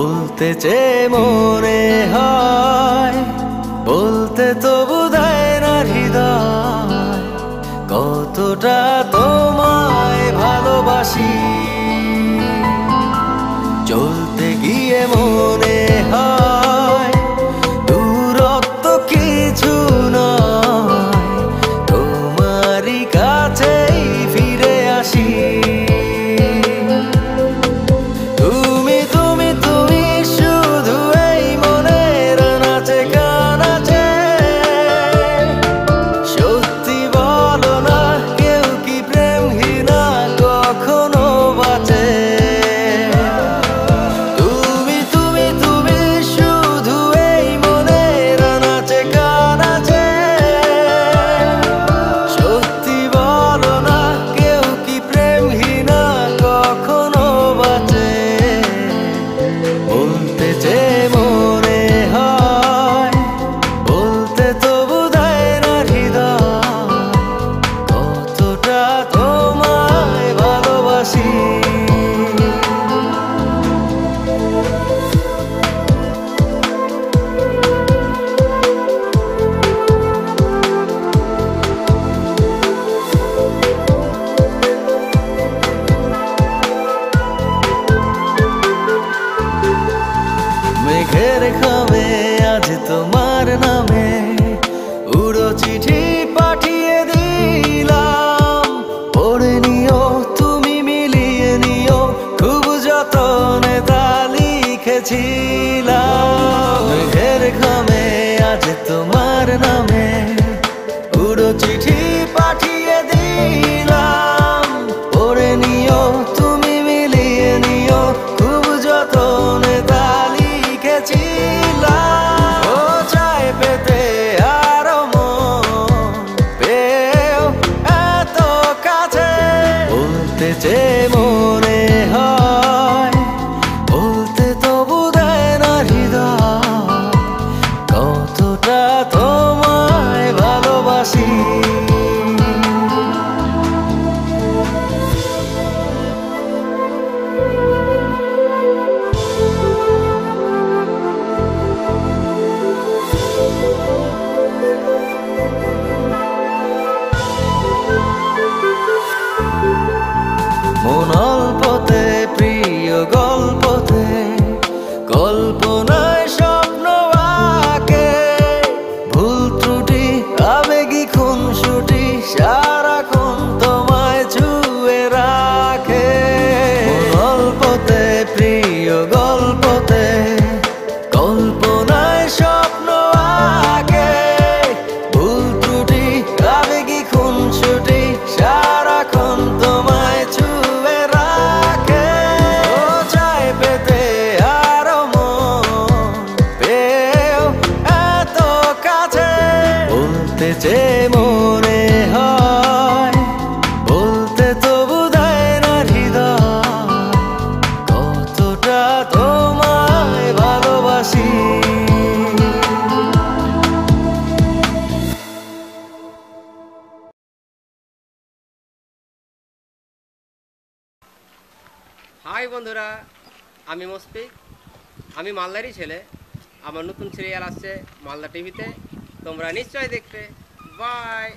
বলতে চেয়ে মনে হয়, বলতে তবু দেয় না হৃদয়, কতটা তোমায় ভালোবাসি। চলতে গিয়ে মনে হয় দূরত্ব কিছু নয়, তোমারই কাছেই ফিরে আসি। মেঘের খামে আজ তোমার নামে উড়ো চিঠি পাঠিয়ে দিলাম, পড়ে নিও তুমি মিলিয়ে নিও, খুব যতনে তা লিখেছিলাম। মেঘের খামে আজ তোমার নামে উড়ো চিঠি পাঠিয়ে দিলাম, পড়ে নিও তুমি মিলিয়ে নিও, খুব যতনে তা ও চাই পেতে আরো মন পেও এত কাছে। বলতে চেয়ে মনে হয়, বলতে তবু দেয় না হৃদয়, কতটা তোমায় ভালোবাসি। মন অল্পতে প্রিয় গল্পতে, কল্পনায় স্বপ্ন আঁকে, ভুল ত্রুটি আবেগী খুনসুটি সারাক্ষণ তোমায় ছুঁয়ে রাখে। মন অল্পতে প্রিয় গল্পতে, কল্পনায় স্বপ্ন আঁকে, ভুল ত্রুটি আবেগী খুনসুটি সারাক্ষণ তোমায় ছুঁয়ে রাখে। ও চাই পেতে আরো মন পেও এত কাছে। বলতে চেয়ে মনে হয়, বলতে তবু দেয় না হৃদয়, কতটা তোমায় ভালোবাসি। হাই বন্ধুরা, আমি মুশফিক, আমি মালদারই ছেলে। আমার নতুন সিরিয়াল আসছে মালদা টিভিতে, তোমরা নিশ্চয়ই দেখবে। বাই।